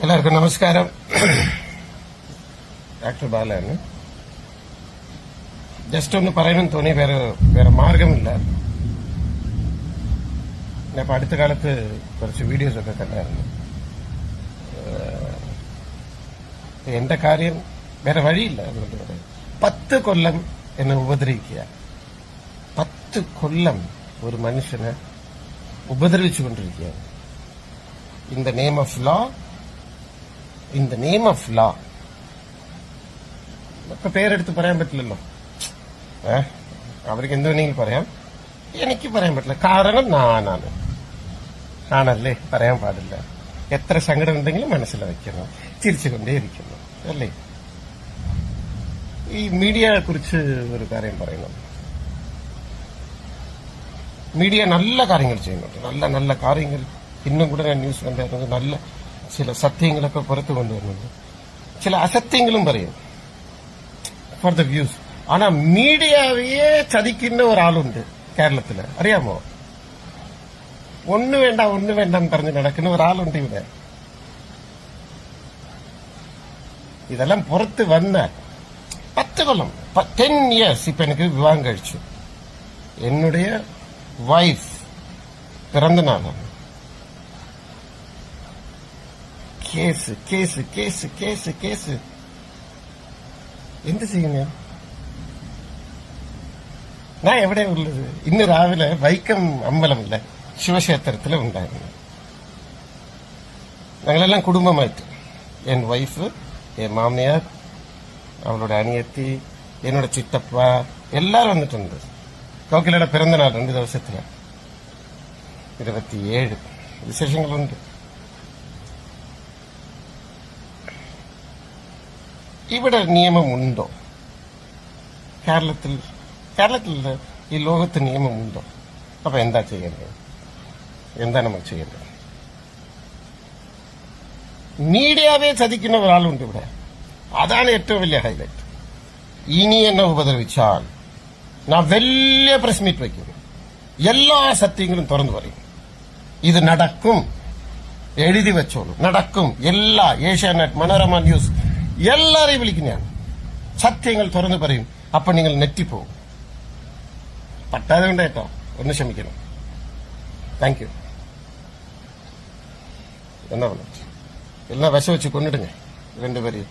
എല്ലാവർക്കും നമസ്കാരം. Doctor ബാലാണ്. Just ഒന്ന് പറയണമെന്ന് തോന്നി, വേറെ മാർഗമില്ല. ഞാൻ അടുത്ത കാലത്ത് കുറച്ച് വീഡിയോസ് ഒക്കെ കണ്ടായിരുന്നു. എന്റെ കാര്യം വേറെ വഴിയില്ല. അതുകൊണ്ട് 10 കൊല്ലം എന്നെ ഉപദ്രവിക്കുക. 10 കൊല്ലം ഒരു മനുഷ്യനെ ഉപദ്രവിച്ചുകൊണ്ടിരിക്കുകയാണ്. In the name of law, in the name of law. ഇപ്പൊ പേരെടുത്ത് പറയാൻ പറ്റില്ലല്ലോ. അവർക്ക് എന്ത് വേണമെങ്കിലും പറയാം, എനിക്ക് പറയാൻ പറ്റില്ല. കാരണം ഞാനാണ്. ആണല്ലേ, പറയാൻ പാടില്ല. എത്ര സങ്കടം ഉണ്ടെങ്കിലും മനസ്സിൽ വയ്ക്കണം, ചിരിച്ചുകൊണ്ടേയിരിക്കുന്നു അല്ലേ. ഈ മീഡിയയെ കുറിച്ച് ഒരു കാര്യം പറയുന്നത്, മീഡിയ നല്ല കാര്യങ്ങൾ ചെയ്യുന്നുണ്ട്. നല്ല നല്ല കാര്യങ്ങൾ. ഇന്നും കൂടെ ഞാൻ ന്യൂസ് കണ്ടായിരുന്നത്, നല്ല ചില സത്യങ്ങളൊക്കെ പുറത്തു കൊണ്ടുവരുന്നുണ്ട്. ചില അസത്യങ്ങളും പറയും ഫോർ ദ വ്യൂസ്. ആனா മീഡിയയെ ചതിക്കുന്ന ഒരാളുണ്ട് കേരളത്തില്, അറിയാമോ? ഒന്നു വേണ്ടെന്ന് പറഞ്ഞ് നടക്കുന്ന ഒരാളുണ്ട് ഇവിടെ. ഇതെല്ലാം പുറത്ത് വന്നാൽ 10 കൊല്ലം 10 ഇയേഴ്സ് ഇപ്പൊ എനിക്ക് വിവാഹം കഴിച്ചു. എന്നുடைய വൈഫ് പിറന്ന നാളാണ്. Case case case case case എന്ത് ചെയ്യും ഞാൻ എവിടെ ഉള്ളത്? ഇന്ന് രാവിലെ വൈക്കം അമ്പലമില്ല, ശിവക്ഷേത്രത്തിൽ ഉണ്ടായിരുന്നു. ഞങ്ങളെല്ലാം കുടുംബമായിട്ട്, എൻ വൈഫ്, എൻ മാമിയാർ, അവളുടെ അനിയത്തി, എന്നോട് ചിത്തപ്പ, എല്ലാരും വന്നിട്ടുണ്ട്. കോക്കിലയുടെ പിറന്നനാൾ 2 ദിവസത്തില് 27 വിശേഷങ്ങളുണ്ട്. ഇവിടെ നിയമമുണ്ടോ? കേരളത്തിൽ ഈ ലോകത്ത് നിയമമുണ്ടോ? അപ്പൊ എന്താ ചെയ്യേണ്ടത്? എന്താ നമ്മൾ ചെയ്യേണ്ടത്? മീഡിയയെ ചതിക്കുന്ന ഒരാളുണ്ട് ഇവിടെ. അതാണ് ഏറ്റവും വലിയ ഹൈലൈറ്റ്. ഇനി എന്നെ ഉപദ്രവിച്ചാൽ ഞാൻ വലിയ പ്രസ് മീറ്റ് വയ്ക്കും. എല്ലാ സത്യങ്ങളും തുറന്നു പറയും. ഇത് നടക്കും, എഴുതി വെച്ചോളൂ, നടക്കും. എല്ലാ ഏഷ്യാനെറ്റ്, മനോരമ ന്യൂസ് എല്ലാരെയും വിളിക്കും ഞാൻ. സത്യങ്ങൾ തുറന്നു പറയും. അപ്പൊ നിങ്ങൾ നെറ്റിപ്പോവും. പട്ടാതെ കൊണ്ട് കേട്ടോ, ഒന്ന് ക്ഷമിക്കണം. Thank you. എന്നാ വിശ വെച്ച് കൊണ്ടിടുங்க 2 പേരെയും.